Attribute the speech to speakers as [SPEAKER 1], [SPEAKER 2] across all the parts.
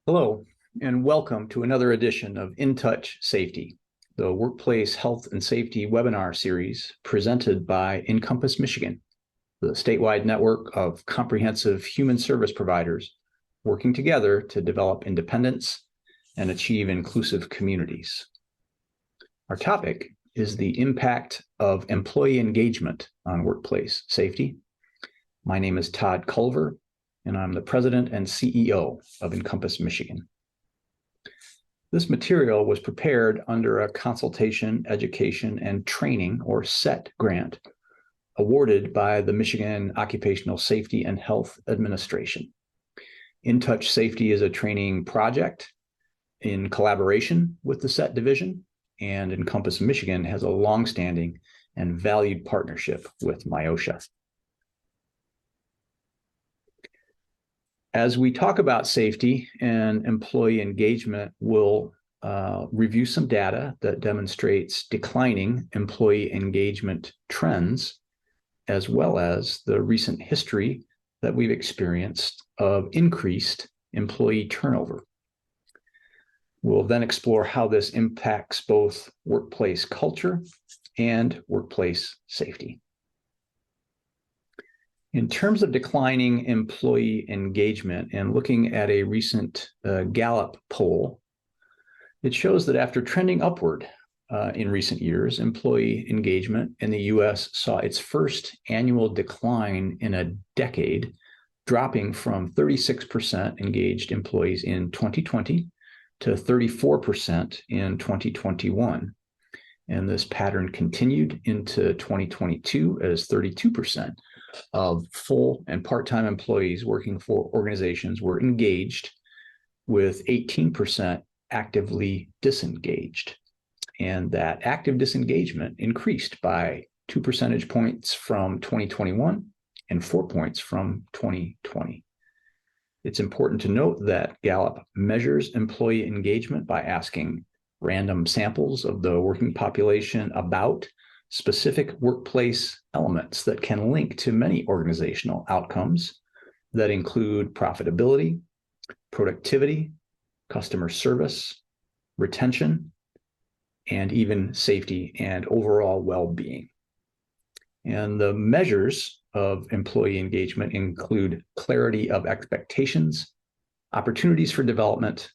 [SPEAKER 1] Hello, and welcome to another edition of INTOUCH Safety, the workplace health and safety webinar series presented by Encompass Michigan, the statewide network of comprehensive human service providers working together to develop independence and achieve inclusive communities. Our topic is the impact of employee engagement on workplace safety. My name is Todd Culver, and I'm the president and CEO of Encompass Michigan. This material was prepared under a Consultation Education and Training, or CET grant, awarded by the Michigan Occupational Safety and Health Administration. INTOUCH Safety is a training project in collaboration with the CET division, and Encompass Michigan has a longstanding and valued partnership with MIOSHA. As we talk about safety and employee engagement, we'll review some data that demonstrates declining employee engagement trends, as well as the recent history that we've experienced of increased employee turnover. We'll then explore how this impacts both workplace culture and workplace safety. In terms of declining employee engagement and looking at a recent Gallup poll, it shows that after trending upward in recent years, employee engagement in the U.S. saw its first annual decline in a decade, dropping from 36% engaged employees in 2020 to 34% in 2021. And this pattern continued into 2022 as 32% of full and part-time employees working for organizations were engaged, with 18% actively disengaged. And that active disengagement increased by 2 percentage points from 2021 and 4 points from 2020. It's important to note that Gallup measures employee engagement by asking random samples of the working population about specific workplace elements that can link to many organizational outcomes that include profitability, productivity, customer service, retention, and even safety and overall well-being. And the measures of employee engagement include clarity of expectations, opportunities for development,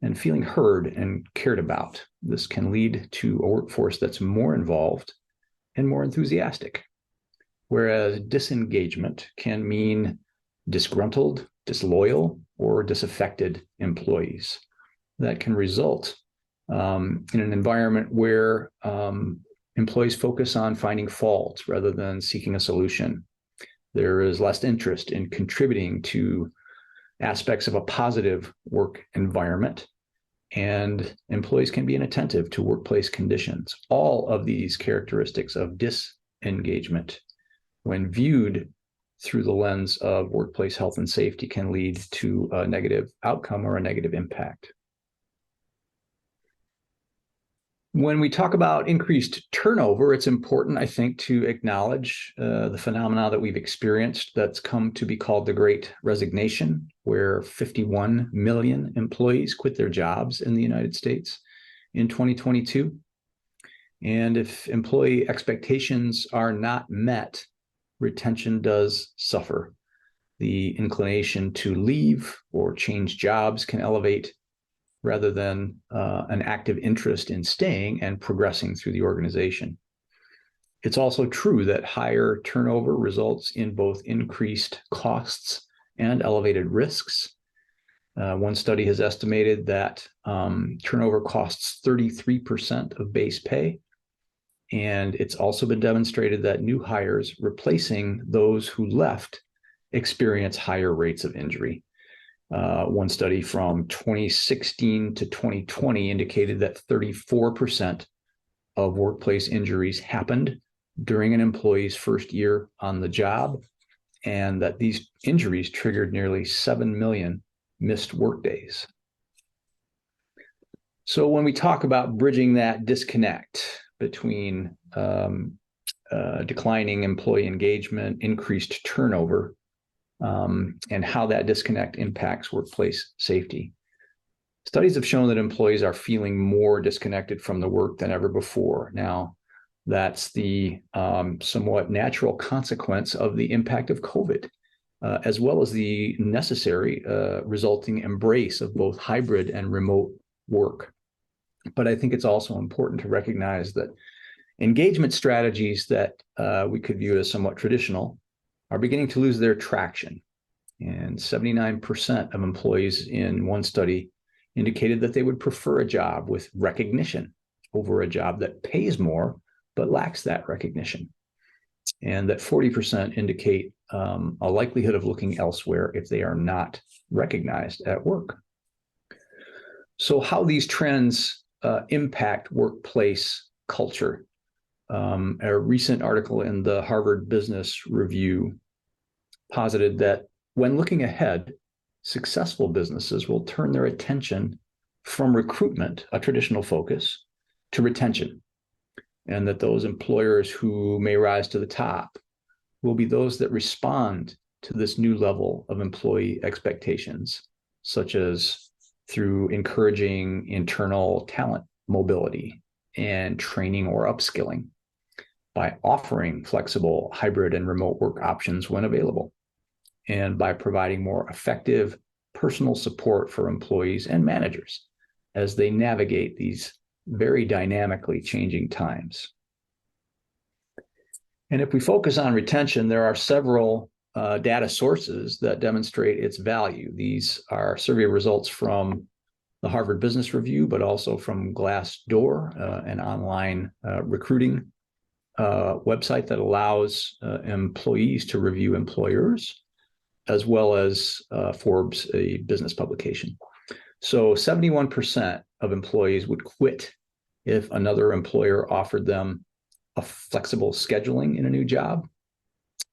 [SPEAKER 1] and feeling heard and cared about. This can lead to a workforce that's more involved and more enthusiastic, whereas disengagement can mean disgruntled, disloyal, or disaffected employees. That can result in an environment where employees focus on finding faults rather than seeking a solution. There is less interest in contributing to aspects of a positive work environment, and employees can be inattentive to workplace conditions. All of these characteristics of disengagement, when viewed through the lens of workplace health and safety, can lead to a negative outcome or a negative impact. When we talk about increased turnover, it's important, I think, to acknowledge the phenomena that we've experienced that's come to be called the Great Resignation, where 51 million employees quit their jobs in the United States in 2022. And if employee expectations are not met, retention does suffer. The inclination to leave or change jobs can elevate, rather than an active interest in staying and progressing through the organization. It's also true that higher turnover results in both increased costs and elevated risks. One study has estimated that turnover costs 33% of base pay, and it's also been demonstrated that new hires replacing those who left experience higher rates of injury. One study from 2016 to 2020 indicated that 34% of workplace injuries happened during an employee's first year on the job, and that these injuries triggered nearly 7 million missed workdays. So when we talk about bridging that disconnect between declining employee engagement, increased turnover, and how that disconnect impacts workplace safety, Studies have shown that employees are feeling more disconnected from the work than ever before. Now, that's the somewhat natural consequence of the impact of COVID, as well as the necessary resulting embrace of both hybrid and remote work. But I think it's also important to recognize that engagement strategies that we could view as somewhat traditional are beginning to lose their traction. And 79% of employees in one study indicated that they would prefer a job with recognition over a job that pays more but lacks that recognition. And that 40% indicate a likelihood of looking elsewhere if they are not recognized at work. So how these trends impact workplace culture. A recent article in the Harvard Business Review posited that when looking ahead, successful businesses will turn their attention from recruitment, a traditional focus, to retention. And that those employers who may rise to the top will be those that respond to this new level of employee expectations, such as through encouraging internal talent mobility and training or upskilling, by offering flexible hybrid and remote work options when available, and by providing more effective personal support for employees and managers as they navigate these very dynamically changing times. And if we focus on retention, there are several data sources that demonstrate its value. These are survey results from the Harvard Business Review, but also from Glassdoor, an online recruiting website that allows employees to review employers, as well as Forbes, a business publication. So 71% of employees would quit if another employer offered them a flexible scheduling in a new job.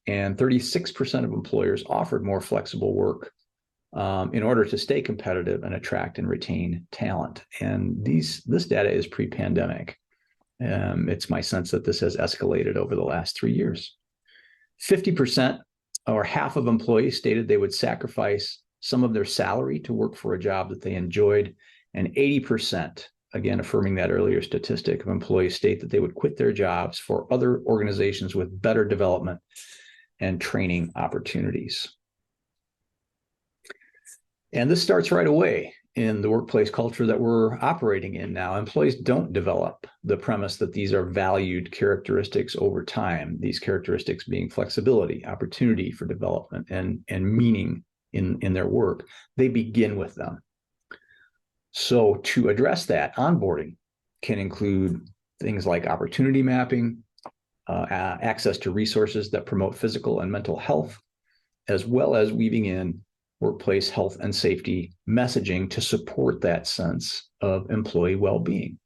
[SPEAKER 1] And 36% of employers offered more flexible work in order to stay competitive and attract and retain talent. And this data is pre-pandemic. It's my sense that this has escalated over the last 3 years. 50% or half of employees stated they would sacrifice some of their salary to work for a job that they enjoyed. And 80%, again, affirming that earlier statistic, of employees state that they would quit their jobs for other organizations with better development and training opportunities. And this starts right away in the workplace culture that we're operating in now. Employees don't develop the premise that these are valued characteristics over time, these characteristics being flexibility, opportunity for development, and meaning in their work. They begin with them. So to address that, onboarding can include things like opportunity mapping, access to resources that promote physical and mental health, as well as weaving in workplace health and safety messaging to support that sense of employee well-being.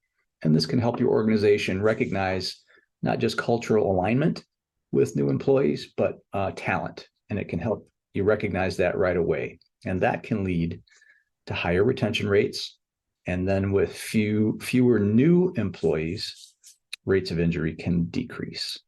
[SPEAKER 1] And this can help your organization recognize not just cultural alignment with new employees, but talent. And it can help you recognize that right away. And that can lead to higher retention rates. And then with fewer new employees, rates of injury can decrease.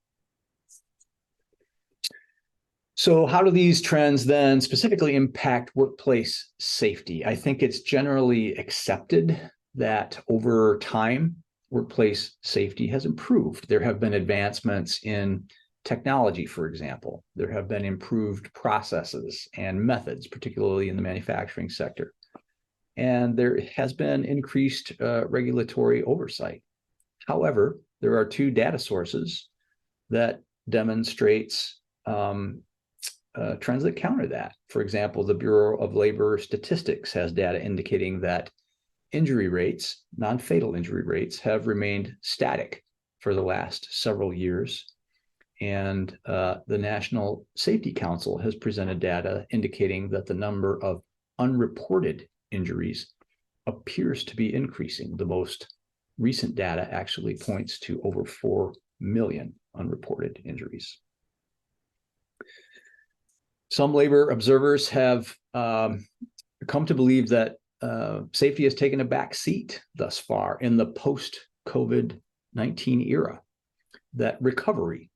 [SPEAKER 1] So how do these trends then specifically impact workplace safety? I think it's generally accepted that over time, workplace safety has improved. There have been advancements in technology, for example. There have been improved processes and methods, particularly in the manufacturing sector. And there has been increased regulatory oversight. However, there are two data sources that demonstrates trends that counter that. For example, the Bureau of Labor Statistics has data indicating that injury rates, non-fatal injury rates, have remained static for the last several years. And the National Safety Council has presented data indicating that the number of unreported injuries appears to be increasing. The most recent data actually points to over 4 million unreported injuries. Some labor observers have come to believe that safety has taken a back seat thus far in the post-COVID-19 era, that recovery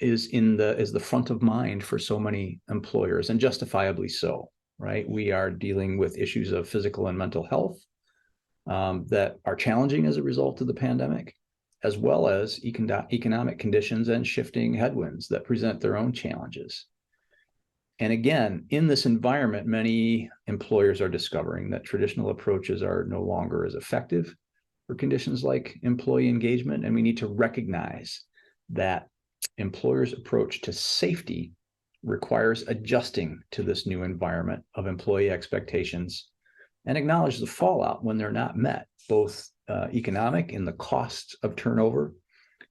[SPEAKER 1] is the front of mind for so many employers, and justifiably so. right? We are dealing with issues of physical and mental health that are challenging as a result of the pandemic, as well as economic conditions and shifting headwinds that present their own challenges. And again, in this environment, many employers are discovering that traditional approaches are no longer as effective for conditions like employee engagement, and we need to recognize that employers' approach to safety requires adjusting to this new environment of employee expectations and acknowledge the fallout when they're not met, both economic in the costs of turnover,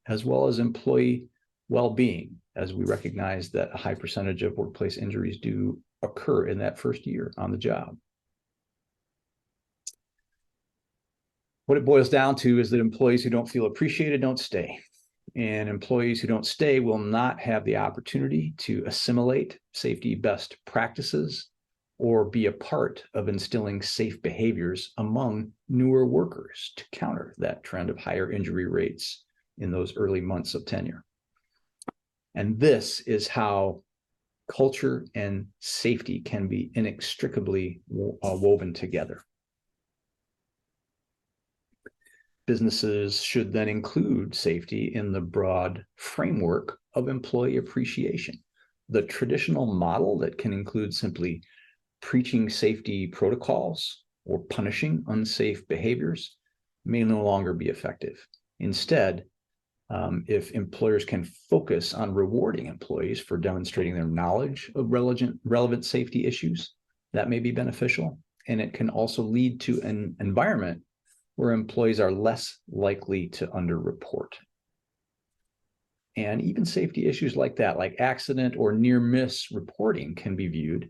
[SPEAKER 1] as well as employee well-being, as we recognize that a high percentage of workplace injuries do occur in that first year on the job. What it boils down to is that employees who don't feel appreciated don't stay. And employees who don't stay will not have the opportunity to assimilate safety best practices or be a part of instilling safe behaviors among newer workers to counter that trend of higher injury rates in those early months of tenure. And this is how culture and safety can be inextricably woven together. Businesses should then include safety in the broad framework of employee appreciation. The traditional model that can include simply preaching safety protocols or punishing unsafe behaviors may no longer be effective. Instead, if employers can focus on rewarding employees for demonstrating their knowledge of relevant safety issues, that may be beneficial. And it can also lead to an environment where employees are less likely to underreport. And even safety issues like that, like accident or near miss reporting, can be viewed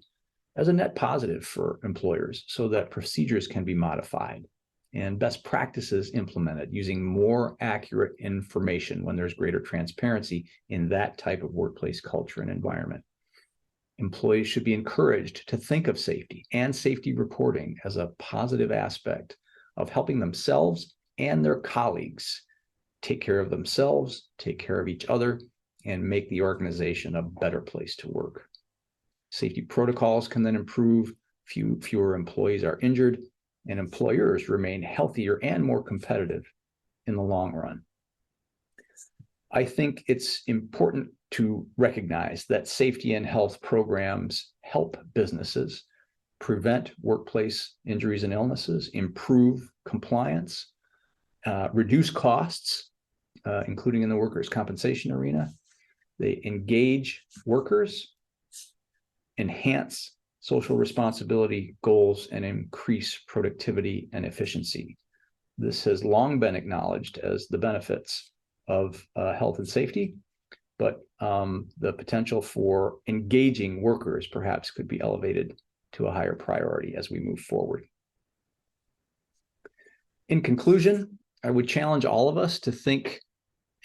[SPEAKER 1] as a net positive for employers so that procedures can be modified and best practices implemented using more accurate information when there's greater transparency in that type of workplace culture and environment. Employees should be encouraged to think of safety and safety reporting as a positive aspect of helping themselves and their colleagues take care of themselves, take care of each other, and make the organization a better place to work. Safety protocols can then improve, fewer employees are injured, and employers remain healthier and more competitive in the long run. I think it's important to recognize that safety and health programs help businesses prevent workplace injuries and illnesses, improve compliance, reduce costs, including in the workers' compensation arena. They engage workers, enhance social responsibility goals, and increase productivity and efficiency. This has long been acknowledged as the benefits of health and safety, but the potential for engaging workers perhaps could be elevated to a higher priority as we move forward. In conclusion, I would challenge all of us to think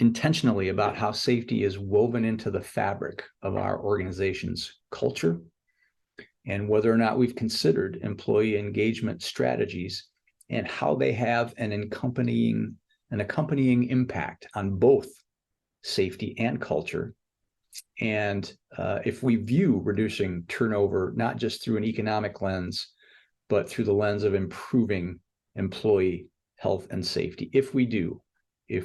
[SPEAKER 1] intentionally about how safety is woven into the fabric of our organization's culture and whether or not we've considered employee engagement strategies and how they have an accompanying impact on both safety and culture. And if we view reducing turnover not just through an economic lens, but through the lens of improving employee health and safety, if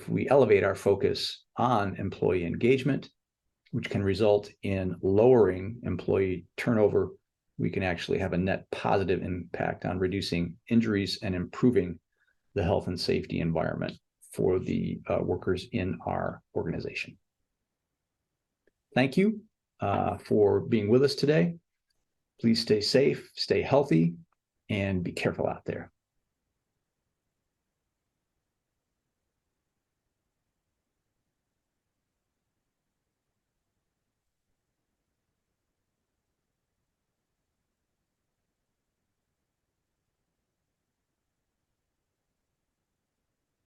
[SPEAKER 1] we elevate our focus on employee engagement, which can result in lowering employee turnover, we can actually have a net positive impact on reducing injuries and improving the health and safety environment for the workers in our organization. Thank you for being with us today. Please stay safe, stay healthy, and be careful out there.